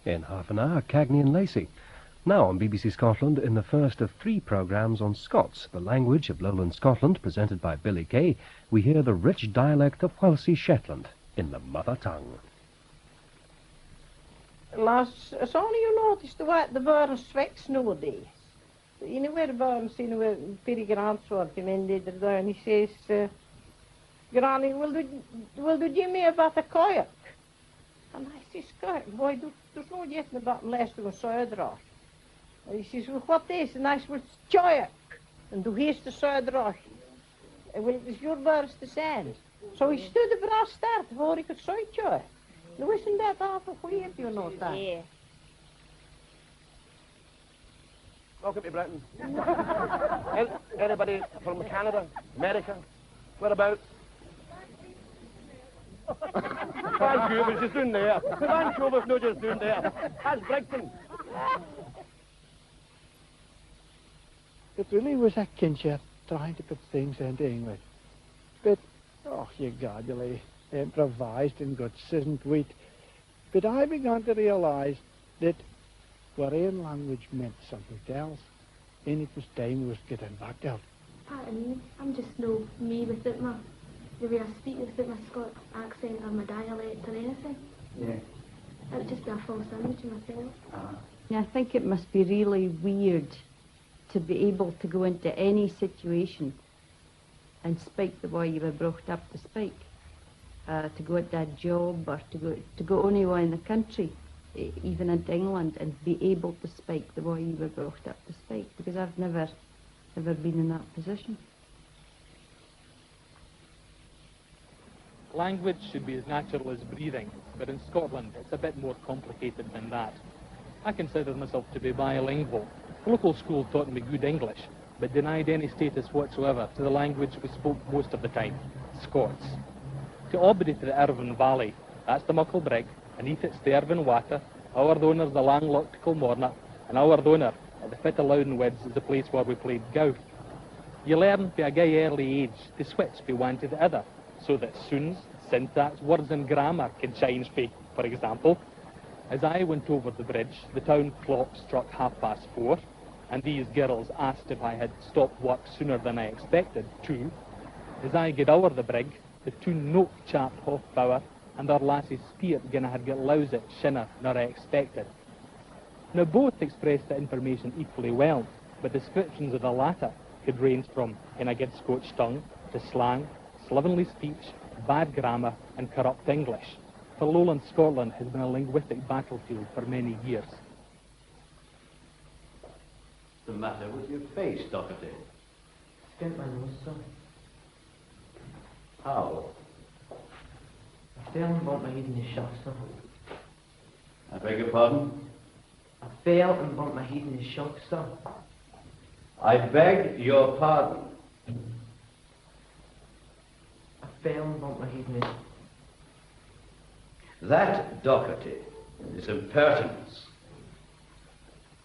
In half an hour, Cagney and Lacey. Now on BBC Scotland, in the first of 3 programmes on Scots, the language of lowland Scotland, presented by Billy Kay, we hear the rich dialect of Welsey Shetland in the mother tongue. Lads, only you noticed the way the burn sweats nowadays. You know where the burn seen where pretty grandson came in there and he says, Granny, will you give me about a kayak? And I says, kayak, boy, there's no getting about unless to go zuidraag. And he says, well, what is? And I says, well, it's kayak. And du heerst de zuidraag. And well, it's your burst to sand. So he stood the brass start before he could zuidjagen. Now isn't that awful weird, you know that? Yeah. Welcome to Britain. Anybody from Canada, America, whereabouts? Vancouver's just down there. Vancouver's not just down there. That's Brighton. It really was a kinship trying to put things into English. But, oh, you godly, improvised and got scissoned wheat. But I began to realise that foreign language meant something else. And it was time we was getting back out. Pardon me, I'm just no me without the way I speak without my Scots accent or my dialect or anything. Yeah. It would just be a false image of myself. Yeah, I think it must be really weird to be able to go into any situation and speak the way you were brought up to speak. To go at that job or to go anywhere in the country, even into England, and be able to speak the way you were brought up to speak, because I've never been in that position. Language should be as natural as breathing, but in Scotland it's a bit more complicated than that. I consider myself to be bilingual. The local school taught me good English, but denied any status whatsoever to the language we spoke most of the time, Scots. To Aubrey to the Irvine Valley, that's the Muckle Brig, and it's the Irvine Water, our donor's the landlocked Kilmorna, and our donor at the Fit of Loudonwoods is the place where we played golf. You learn from a gay early age to switch from one to the other, so that sounds, syntax, words and grammar can change for example. As I went over the bridge, the town clock struck 4:30, and these girls asked if I had stopped work sooner than I expected to. As I get over the brig, the two note chapped Hofbauer and their lassie Speart gonna had got lousy shinner nor I expected. Now both expressed the information equally well, but descriptions of the latter could range from in a good Scotch tongue to slang, slovenly speech, bad grammar and corrupt English. For lowland Scotland has been a linguistic battlefield for many years. What's the matter with your face, Doherty? Skint my nose, sir. How? I fell and bumped my head in the shock, sir. I beg your pardon? I fell and bumped my head in the shock, sir. I beg your pardon. I fell and bumped my head in the... That, Doherty, is impertinence.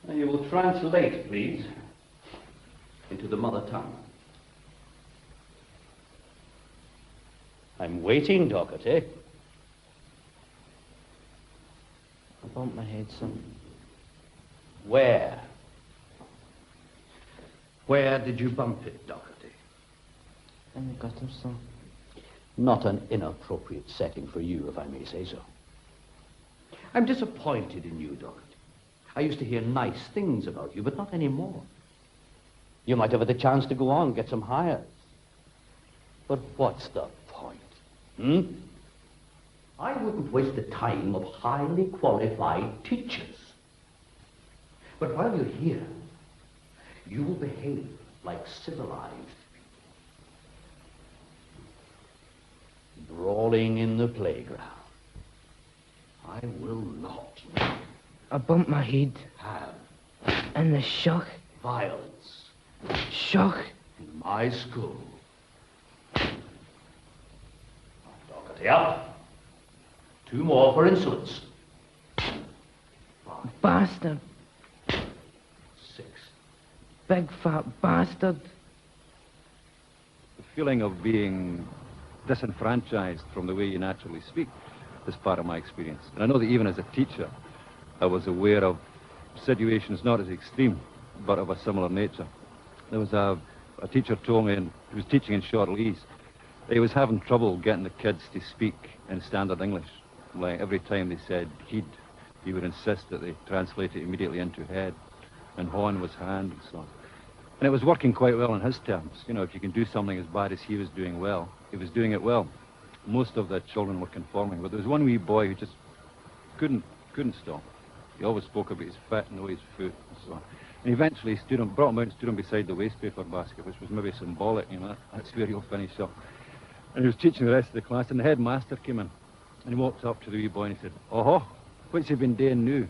Now you will translate, please, into the mother tongue. I'm waiting, Doherty. I bumped my head, sir. Where? Where did you bump it, Doherty? In the gutter, sir. Not an inappropriate setting for you, if I may say so. I'm disappointed in you, Doherty. I used to hear nice things about you, but not anymore. You might have had the chance to go on, get some hires. But what's the point? I wouldn't waste the time of highly qualified teachers. But while you're here, you will behave like civilized people. Brawling in the playground. I will not. I bumped my head. Have. And the shock. Violence. Shock. In my school. Doherty up. 2 more for insolence. 5. Bastard. 6. Big fat bastard. The feeling of being disenfranchised from the way you naturally speak is part of my experience. And I know that even as a teacher, I was aware of situations not as extreme, but of a similar nature. There was a teacher told me, and he was teaching in Shortleys, he was having trouble getting the kids to speak in standard English. Like every time they said he'd, he would insist that they translate it immediately into head, and horn was hand, and so on. And it was working quite well in his terms. You know, if you can do something as bad as he was doing well, he was doing it well. Most of the children were conforming, but there was one wee boy who just couldn't stop. He always spoke about his foot and his foot and so on. And eventually he brought him out and stood him beside the wastepaper basket, which was maybe symbolic, you know, that's where he'll finish up. And he was teaching the rest of the class, and the headmaster came in, and he walked up to the wee boy and he said, "Oh, what's you been doing now?"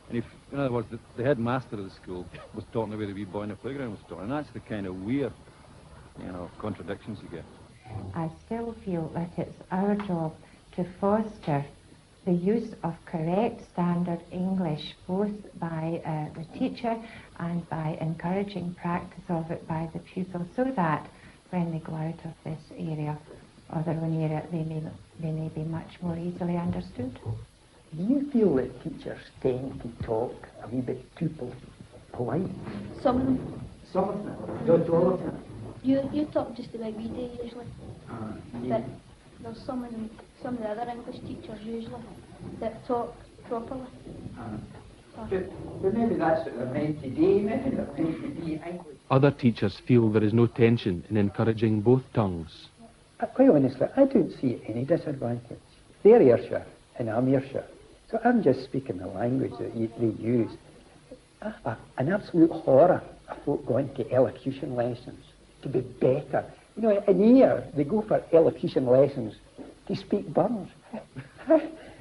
And in other words, the headmaster of the school was talking the way the wee boy in the playground was talking, and that's the kind of weird, you know, contradictions you get. I still feel that it's our job to foster the use of correct standard English, both by the teacher and by encouraging practice of it by the pupil, so that when they go out of this area or their own area, they may be much more easily understood. Do you feel that teachers tend to talk a wee bit too polite? Some of them. Some of them? Not all of them? You talk just the way we do usually. But there's some of the other English teachers usually that talk properly. But maybe that's what they're meant to do. Maybe they're meant to be English. Other teachers feel there is no tension in encouraging both tongues. Quite honestly, I don't see any disadvantage. They're Ayrshire and I'm Ayrshire. So I'm just speaking the language that they use. An absolute horror of folk going to elocution lessons to be better. You know, in here, they go for elocution lessons to speak Burns.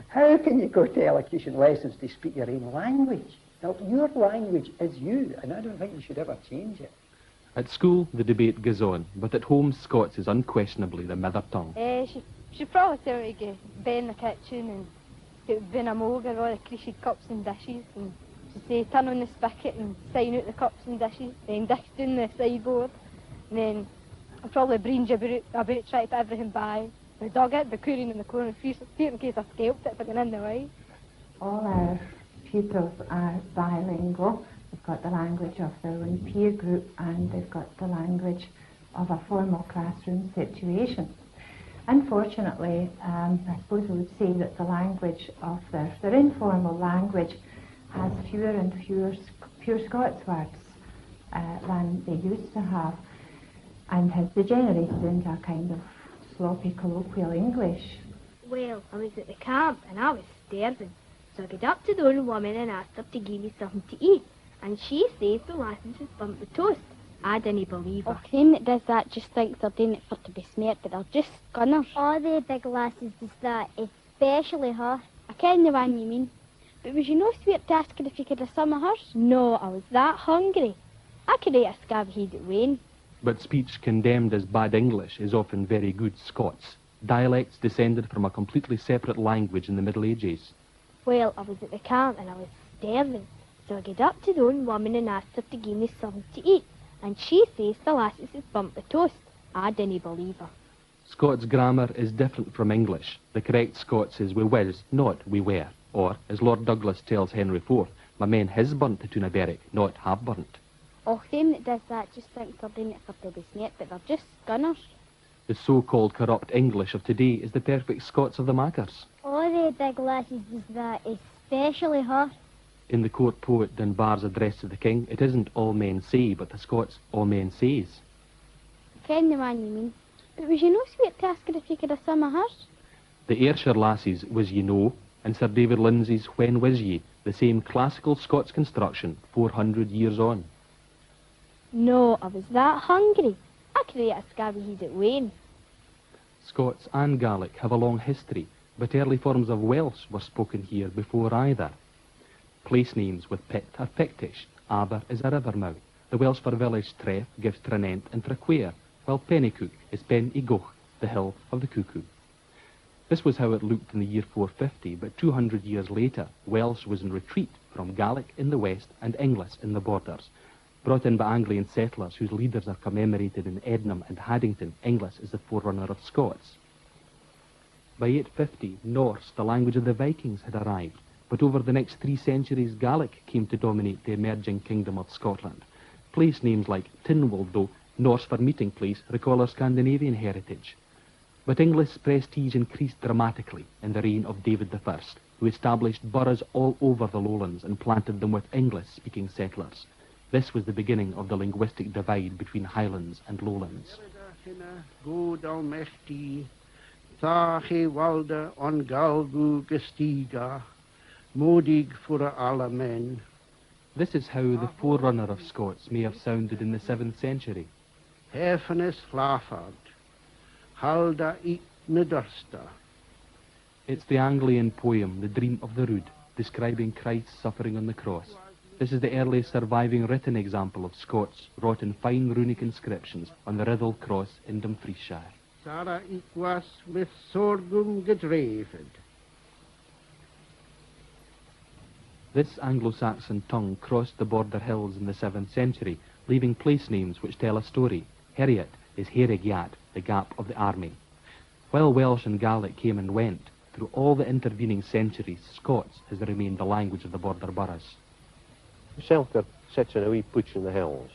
How can you go to elocution lessons to speak your own language? Now, your language is you, and I don't think you should ever change it. At school, the debate goes on, but at home, Scots is unquestionably the mother tongue. She'd probably tell me to go bend the kitchen and get bin a mogue or all the creased cups and dishes, and she'd say turn on the spigot and sign out the cups and dishes, then dish down the sideboard, and then I'd probably bringe about try to put everything by. The dog it, the cooling in the corner, fear in case I scalped it for going in the way. All our pupils are bilingual. They've got the language of their own peer group, and they've got the language of a formal classroom situation. Unfortunately, I suppose we would say that the language of their informal language has fewer and fewer pure Scots words than they used to have, and has degenerated into a kind of sloppy colloquial English. Well, I was at the camp and I was starving, so I got up to the old woman and asked her to give me something to eat, and she says the lasses was burnt with toast. I didn't believe her. Oh, them that does that just thinks they're doing it for to be smart, but they're just gunners. All the big lasses does that, especially her. I ken the one you mean. But was you no sweet to ask her if you could have some of hers? No, I was that hungry. I could eat a scab he'd at Wayne. But speech condemned as bad English is often very good Scots. Dialects descended from a completely separate language in the Middle Ages. Well, I was at the camp and I was starving, so I got up to the old woman and asked her to give me something to eat, and she says the lasses is burnt with toast. I didn't believe her. Scots grammar is different from English. The correct Scots is we was, not we were. Or, as Lord Douglas tells Henry IV, my men has burnt to tuna berwick, not have burnt. Oh, them that does that just thinks they're doing it for to be smart, but they're just gunners. The so-called corrupt English of today is the perfect Scots of the Mackers. All the big lasses does that, especially her. In the court poet Dunbar's address to the king, it isn't all men say, but the Scots all men says. Ken the man you mean. But was you no sweet to ask her if you could have some of hers? The Ayrshire lassies was ye know, and Sir David Lindsay's When Was Ye, the same classical Scots construction 400 years on. No, I was that hungry. I could eat a scabby he'd at Wayne. Scots and Gaelic have a long history, but early forms of Welsh were spoken here before either. Place names with pit are Pictish. Aber is a river mouth. The Welsh for village Treff gives Tranent and Traquair, while Pennycook is Pen y Goch, the hill of the cuckoo. This was how it looked in the year 450, but 200 years later, Welsh was in retreat from Gaelic in the west and English in the borders. Brought in by Anglian settlers whose leaders are commemorated in Ednam and Haddington, English is the forerunner of Scots. By 850, Norse, the language of the Vikings, had arrived. But over the next 3 centuries, Gaelic came to dominate the emerging kingdom of Scotland. Place names like Tynwald, Norse for meeting place, recall our Scandinavian heritage. But English prestige increased dramatically in the reign of David I, who established boroughs all over the lowlands and planted them with English-speaking settlers. This was the beginning of the linguistic divide between Highlands and Lowlands. God almachtig, Tage walde on galgu gestiga, modig voor alle men. This is how the forerunner of Scots may have sounded in the 7th century. Hefenis flafard, halda ik nedursta. It's the Anglian poem, The Dream of the Rood, describing Christ's suffering on the cross. This is the earliest surviving written example of Scots wrought in fine runic inscriptions on the Riddle Cross in Dumfriesshire. Sarah ik was met sorgum gedreven. This Anglo-Saxon tongue crossed the border hills in the 7th century, leaving place names which tell a story. Heriot is Herigiat, the gap of the army. While Welsh and Gaelic came and went, through all the intervening centuries, Scots has remained the language of the border boroughs. Selkirk sits in a wee pooch in the hills.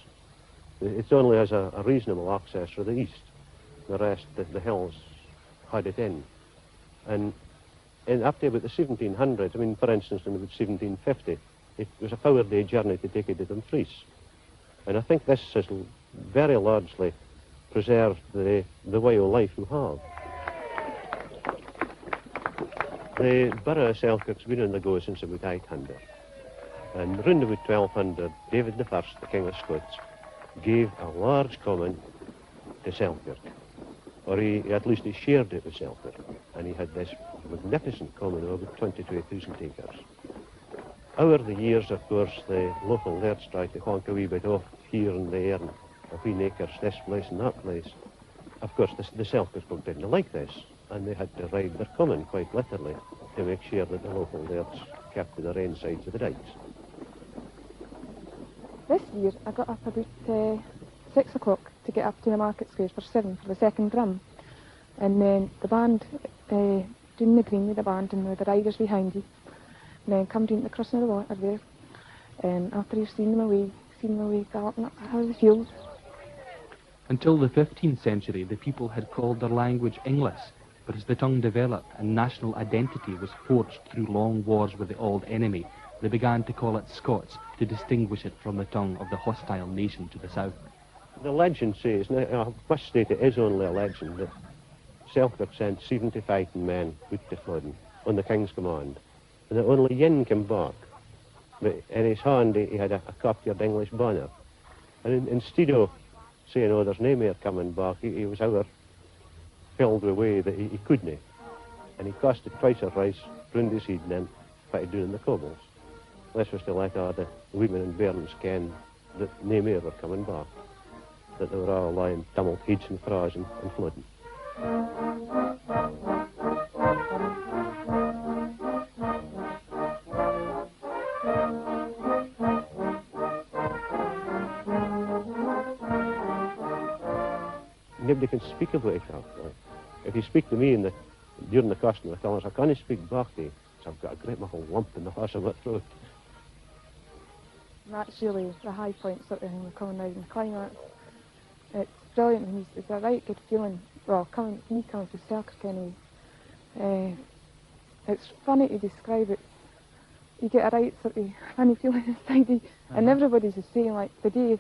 It only has a reasonable access to the east. The rest, the hills hide it in. And up to about the 1700s, I mean, for instance, in about 1750, it was a 4-day journey to take it to Dumfries. And I think this has very largely preserved the way of life we have. The borough of Selkirk's been on the go since about 800. And round about 1200, David I, the King of Scots, gave a large common to Selkirk. Or at least he shared it with Selkirk. And he had this magnificent common of about 22,000 acres. Over the years, of course, the local lairds tried to honk a wee bit off here and there, and a few acres this place and that place. Of course, the Selkirk folk didn't like this, and they had to ride their common quite literally to make sure that the local lairds kept to their own sides of the dikes. This year, I got up about 6 o'clock to get up to the market square for 7 for the second drum. And then the band, doing the green with the band and with the riders behind you. And then come down to the crossing of the water there. And after you've seen them away galloping up out of the fields. Until the 15th century, the people had called their language English, but as the tongue developed and national identity was forged through long wars with the old enemy, they began to call it Scots to distinguish it from the tongue of the hostile nation to the south. The legend says, now I must state it is only a legend, that Selkirk sent 70 fighting men out to Flodden on the King's command, and that only yin came back. But in his hand he had a captured English banner. And instead of saying, oh, there's no more coming back, he was ever filled with way that he couldn't. And he cast it twice or thrice round his head and then fighted down in the cobbles. This was to let all the women and bairns ken that no more were coming back, that they were all lying tumbled heads and fraws and flooding. Nobody can speak about it after. If you speak to me during the casting, I tell us I can't speak back to you, so I've got a great muffled lump in the horse of my throat. And that's really the high point sort of thing, we're coming out in the climax. It's brilliant, and it's a right good feeling. Well, coming to Selkirk anyway. It's funny to describe it. You get a right sort of funny feeling inside you, and everybody's the same, like the day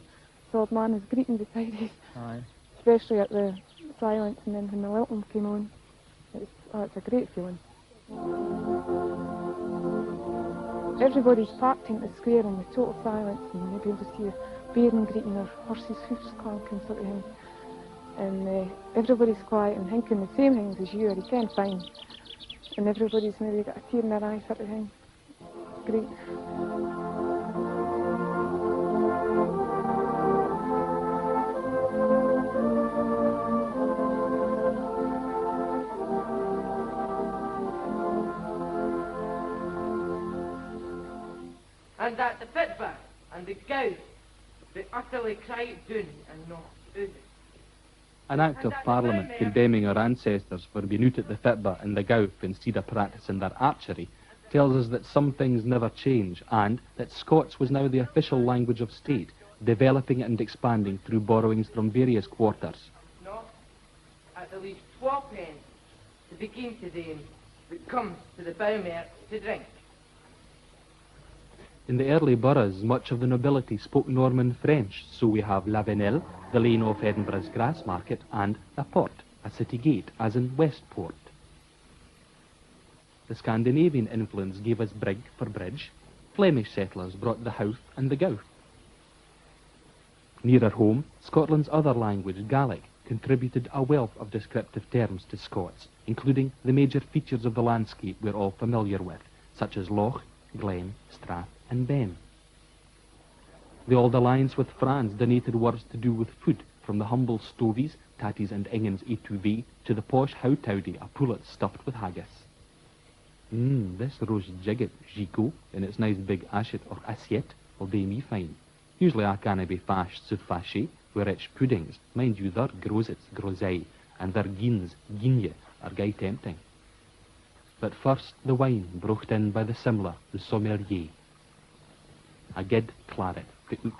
the old man was greeting beside us. Aye. Especially at the silence, and then when the Lilton came on. It's a great feeling. Everybody's parked in the square in the total silence, and you'll be able to see a bairn greeting or horses' hoofs clanking sort of thing. And everybody's quiet and thinking the same things as you, or you can't find. And everybody's maybe got a tear in their eye sort of thing. It's great. And at the pitbar and the gout, they utterly cried down and not out. An Act of Parliament condemning our ancestors for being out at the fitba and the gowf instead of practising their archery tells us that some things never change and that Scots was now the official language of state, developing and expanding through borrowings from various quarters. No, at the least 12 pence to begin to them that comes to the pairt to drink. In the early boroughs, much of the nobility spoke Norman French, so we have La Venelle, the lane off Edinburgh's Grass Market, and a port, a city gate, as in Westport. The Scandinavian influence gave us brig for bridge. Flemish settlers brought the howth and the gowth. Nearer home, Scotland's other language, Gaelic, contributed a wealth of descriptive terms to Scots, including the major features of the landscape we're all familiar with, such as loch, glen, strath, and ben. The Old Alliance with France donated words to do with food, from the humble stovies, tatties and ingens etouvé, to the posh howtowdy, a pullet stuffed with haggis. This roast jigget, gigot, in its nice big assiette or assiette, will do me fine. Usually I canna be fash so fashy, with rich puddings, mind you, their grosets, grosei, and their gins, ginje, are gay tempting. But first the wine brocht in by the simler, the sommelier. A good claret,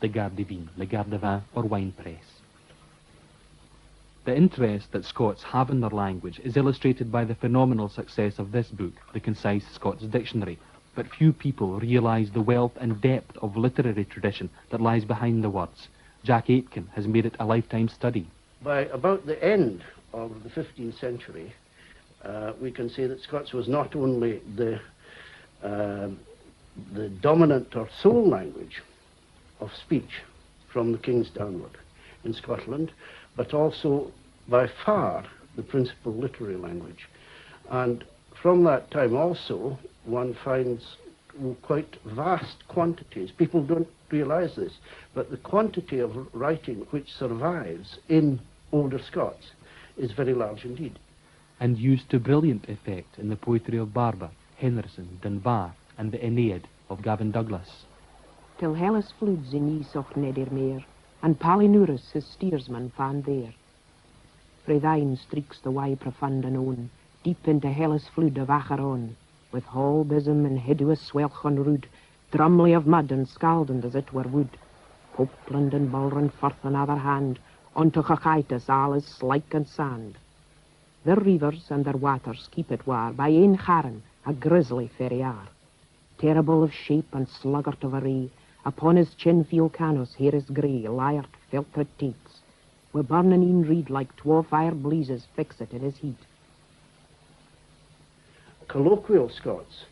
the garde de vin, the garde de vin, or wine press. The interest that Scots have in their language is illustrated by the phenomenal success of this book, the Concise Scots Dictionary, but few people realise the wealth and depth of literary tradition that lies behind the words. Jack Aitken has made it a lifetime study. By about the end of the 15th century, we can say that Scots was not only the dominant or sole language of speech from the kings downward in Scotland, but also by far the principal literary language. And from that time also, one finds quite vast quantities. People don't realise this, but the quantity of writing which survives in older Scots is very large indeed. And used to brilliant effect in the poetry of Barber, Henderson, Dunbar, and the Aeneid of Gavin Douglas. Till Hellas floods in ye soch nedermeer, and Palinurus his steersman found there. Frae thine streaks the way profund and on, deep into Hellas flood of Acheron, with whole bosom and hideous swelchon rude, drumly of mud and scaldand as it were wood. Popland and Bulren forth on other hand, unto Chachaitis all is slike and sand. Their rivers and their waters keep it war, by een Charan, a grisly ferriar. Terrible of shape and sluggart of array, upon his chin feel canos hair is grey, liart filtered teats, wi' burning een reed like 12 fire blazes fix it in his heat. Colloquial Scots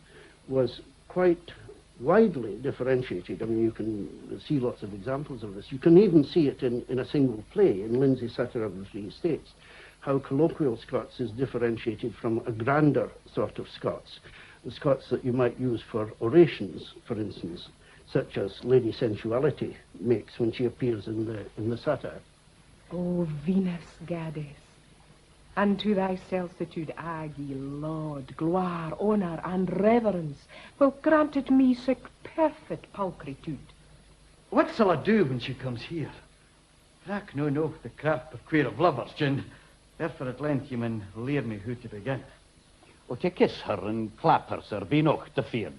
was quite widely differentiated. I mean, you can see lots of examples of this. You can even see it in a single play, in Lindsay's Satire of the Three Estates, how colloquial Scots is differentiated from a grander sort of Scots, the Scots that you might use for orations, for instance, such as Lady Sensuality makes when she appears in the satire. O Venus Goddess, unto thyself solitude ag ye laud, gloire, honour, and reverence, will grant it me such perfect pulchritude. What shall I do when she comes here? Rack no the craft of queer of lovers, Jin. Therefore at length ye min leer me who to begin. O to kiss her and clap her, sir, be noch defeared.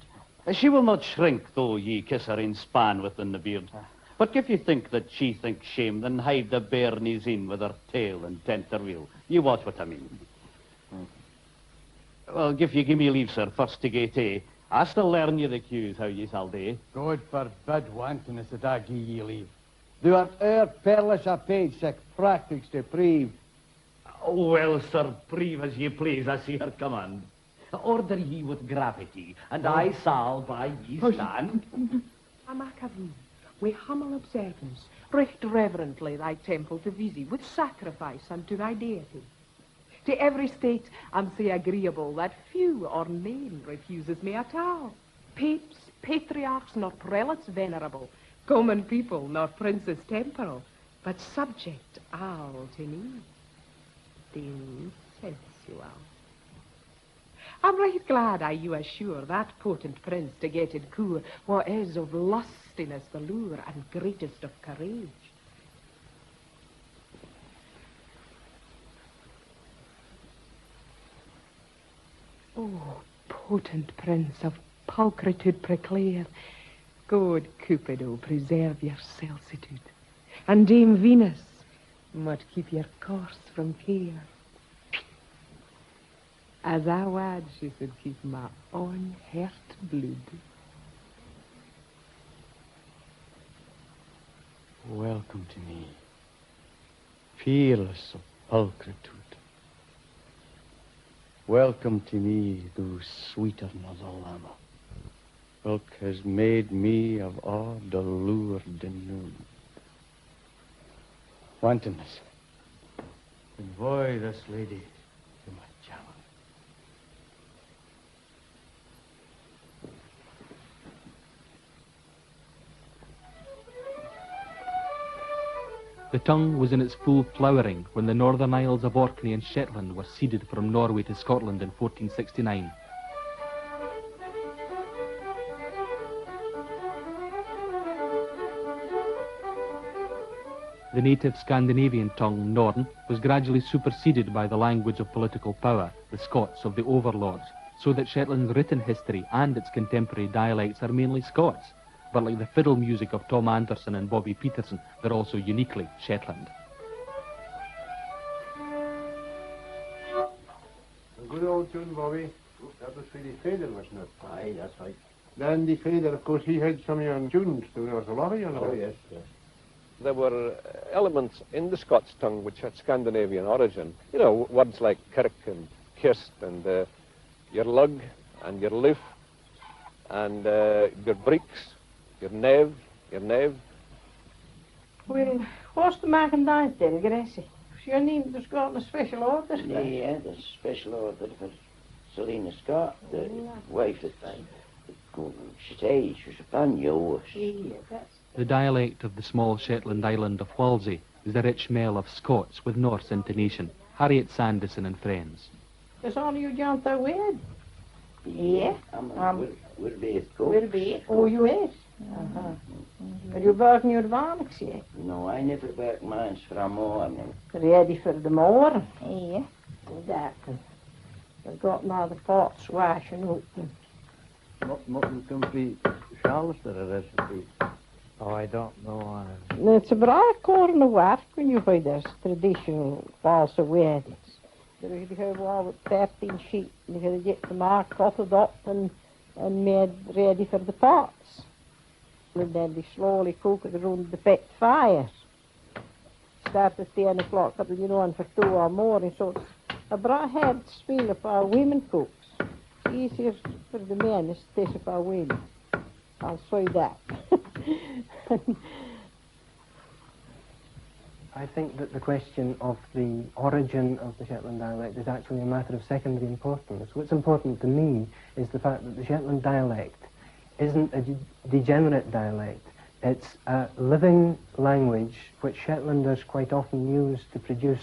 She will not shrink, though ye kiss her in span within the beard. But if ye think that she thinks shame, then hide the bare knees in with her tail and tent her wheel. Ye watch what I mean. Well, if ye give me leave, sir, first to get I still learn ye the cues how ye shall do. God forbid wantonness that I gie ye leave. Thou art perilous a page, sic practice to prove. Oh, well, sir, prove as ye please, I see her command. Order ye with gravity, and I shall by ye stand. Amakavu, with humble observance, richt reverently thy temple to visit, with sacrifice unto thy deity. To every state I'm so agreeable that few or none refuses me at all. Papes, patriarchs, not prelates venerable, common people, not princes temporal, but subject all to me. Being sensual. I'm right glad I you assure that potent prince to get it cool, what is of lustiness the lure and greatest of courage. Oh, potent prince of pulchritude preclare. God Cupido, preserve your celsitude, and Dame Venus must keep your course from care. As I wad she should keep my own heart blood. Welcome to me, fearless of pulchritude. Welcome to me, thou sweeter mother llama. Whilk has made me of all the lured in noon. Wantonness, convoy this lady to my challenge. The tongue was in its full flowering when the Northern Isles of Orkney and Shetland were ceded from Norway to Scotland in 1469. The native Scandinavian tongue, Norn, was gradually superseded by the language of political power, the Scots of the overlords, so that Shetland's written history and its contemporary dialects are mainly Scots. But like the fiddle music of Tom Anderson and Bobby Peterson, they're also uniquely Shetland. A good old tune, Bobby. That was for the Fader, wasn't it? Aye, that's right. Then the Fader, of course, he had some young tunes. There was a lot of young. Oh, yes, yes. There were elements in the Scots tongue which had Scandinavian origin. You know, words like kirk and kist and your lug and your loof and your breeks, your neve. Well, what's the making that then, Gracie? Your name has got a special order? Yeah, there's a special order for Selina Scott, the wife of she was upon yours. Yeah, that's... The dialect of the small Shetland island of Walsey is the rich mell of Scots with Norse intonation. Harriet Sanderson and Friends. Is all you jump that way? Yeah, we're both cooks. We're both. Oh, you is? Are you working your varnish yet? No, I never work mine from morning. Ready for the morning? Yeah. Exactly. I've got now the pots washing open. Mutton complete Charlotte or a recipe? Oh, I don't know. It's a bright corn of work when you find there's traditional false weddings. You have all with 13 sheep, you have to get the mark cutted up and made ready for the pots. And then they slowly cook it around the pit fire. Start at 10 o'clock, but you know, on for 2 or more, and so it's a bright head spiel for our women cooks. Easier for the men is this for our women. I'll say that. I think that the question of the origin of the Shetland dialect is actually a matter of secondary importance. What's important to me is the fact that the Shetland dialect isn't a degenerate dialect. It's a living language which Shetlanders quite often use to produce,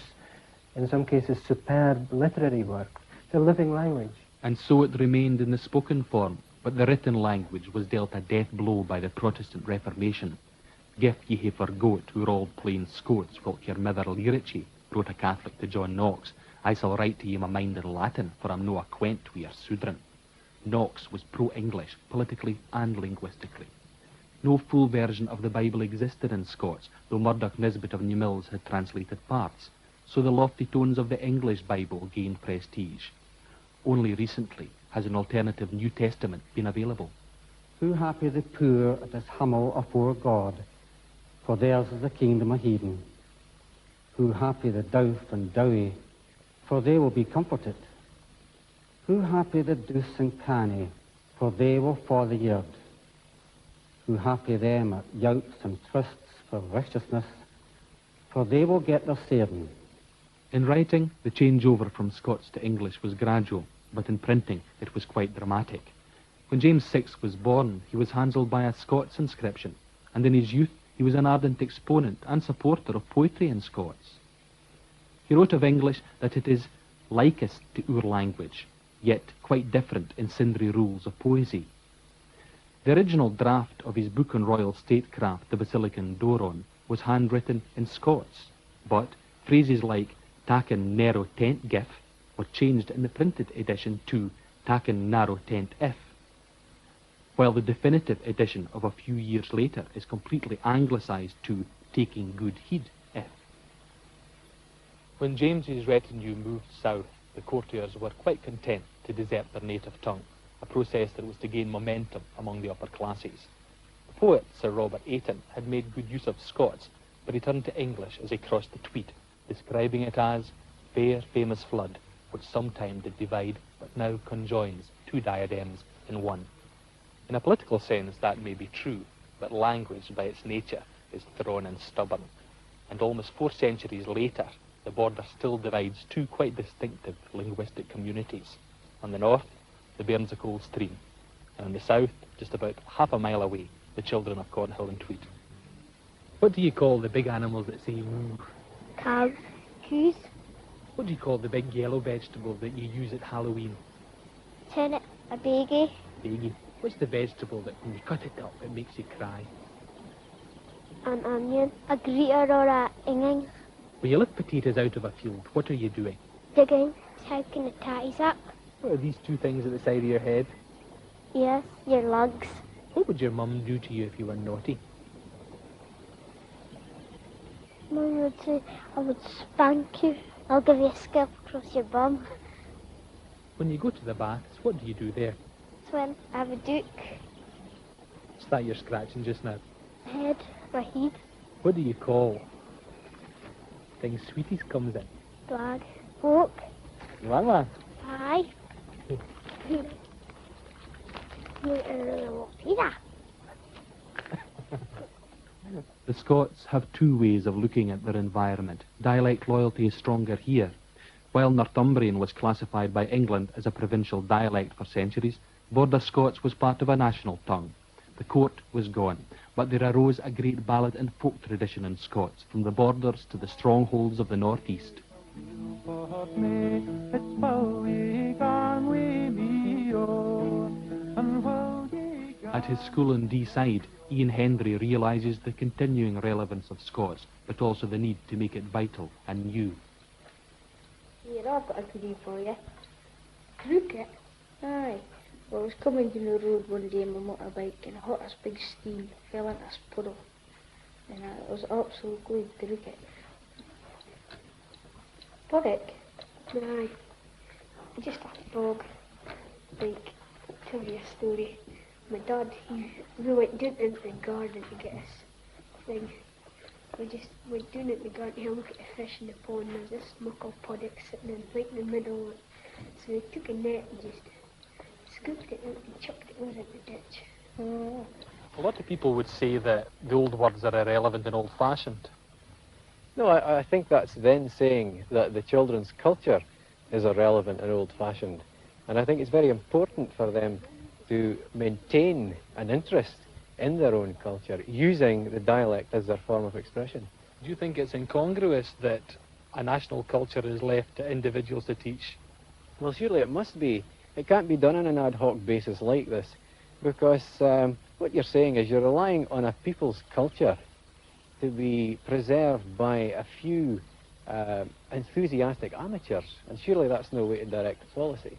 in some cases, superb literary work. It's a living language. And so it remained in the spoken form, but the written language was dealt a death blow by the Protestant Reformation. Gif ye hae forgot who're old plain Scots, whilk your mither learich ye, wrote a Catholic to John Knox. I shall write to ye my mind in Latin, for I'm no acquaint wi' your Sudran. Knox was pro-English, politically and linguistically. No full version of the Bible existed in Scots, though Murdoch Nisbet of New Mills had translated parts, so the lofty tones of the English Bible gained prestige. Only recently has an alternative New Testament been available. Who happy the poor that is humble afore God, for theirs is the kingdom of heaven. Who happy the douf and dowie, for they will be comforted. Who happy the douce and canny, for they will fall the earth. Who happy them at yokes and trusts for righteousness, for they will get their saving. In writing, the changeover from Scots to English was gradual, but in printing it was quite dramatic. When James VI was born, he was handled by a Scots inscription, and in his youth he was an ardent exponent and supporter of poetry in Scots. He wrote of English that it is likest to our language, yet quite different in sundry rules of poesy. The original draft of his book on royal statecraft, the Basilican Doron, was handwritten in Scots, but phrases like taken narrow tent gif were changed in the printed edition to taken narrow tent if. while the definitive edition of a few years later is completely anglicised to taking good heed if. When James's retinue moved south, the courtiers were quite content to desert their native tongue, a process that was to gain momentum among the upper classes. The poet Sir Robert Ayton had made good use of Scots, but he turned to English as he crossed the Tweed, describing it as fair famous flood, which sometime did divide, but now conjoins two diadems in one. In a political sense, that may be true, but language by its nature is thrown and stubborn, and almost 4 centuries later, the border still divides two quite distinctive linguistic communities. On the north, the Bairns of Cold Stream, and on the south, just about half a mile away, the children of Cornhill and Tweed. What do you call the big animals that say moo? Cows. Coos. What do you call the big yellow vegetable that you use at Halloween? Turnip. A baggie. Baggie. What's the vegetable that when you cut it up, it makes you cry? An onion. A greeter or a inging. When you lift potatoes out of a field, what are you doing? Digging. Taking the tatties up. What are these two things at the side of your head? Yes, your lugs. What would your mum do to you if you were naughty? Mum would say, I would spank you. I'll give you a scalp across your bum. When you go to the baths, what do you do there? Swim. I have a duke. Is that you're scratching just now? Head. My head. What do you call things Sweeties comes in? Blag. Fork. Mama. Pie. The Scots have two ways of looking at their environment. Dialect loyalty is stronger here. While Northumbrian was classified by England as a provincial dialect for centuries, Border Scots was part of a national tongue. The court was gone, but there arose a great ballad and folk tradition in Scots, from the borders to the strongholds of the northeast. At his school in Deeside, Ian Hendry realises the continuing relevance of Scots, but also the need to make it vital and new. Here, I've got a goodie for you. Cricket? Aye. Well, I was coming down the road one day on my motorbike and I hit this big steam, fell into this puddle. And I was absolutely cricket. Puddock? Aye. Just a dog. Like, tell you a story. My dad, we went down into the garden to get this thing. We just went down into the garden to have a look at the fish in the pond. There was this muckle puddock sitting in, right in the middle of it. So we took a net and just scooped it out and chucked it over in the ditch. Oh. A lot of people would say that the old words are irrelevant and old-fashioned. No, I think that's then saying that the children's culture is irrelevant and old-fashioned. And I think it's very important for them to maintain an interest in their own culture, using the dialect as their form of expression. Do you think it's incongruous that a national culture is left to individuals to teach? Well, surely it must be. It can't be done on an ad hoc basis like this, because what you're saying is you're relying on a people's culture to be preserved by a few enthusiastic amateurs, and surely that's no way to direct policy.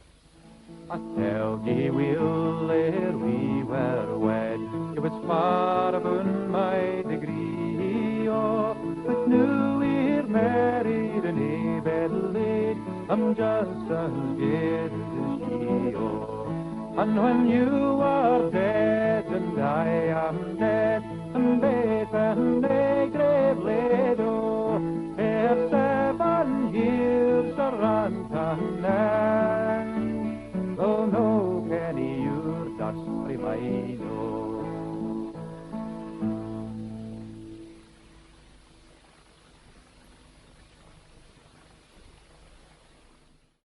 I tell ye, Will, ere we were wed, it was far above my degree, oh, but now we're married and a bed laid, I'm just as good as she, oh. And when you are dead and I am dead, and babe and a grave laid, oh, ere 7 years are run and end. Oh no, Kenny, your dust remain, oh.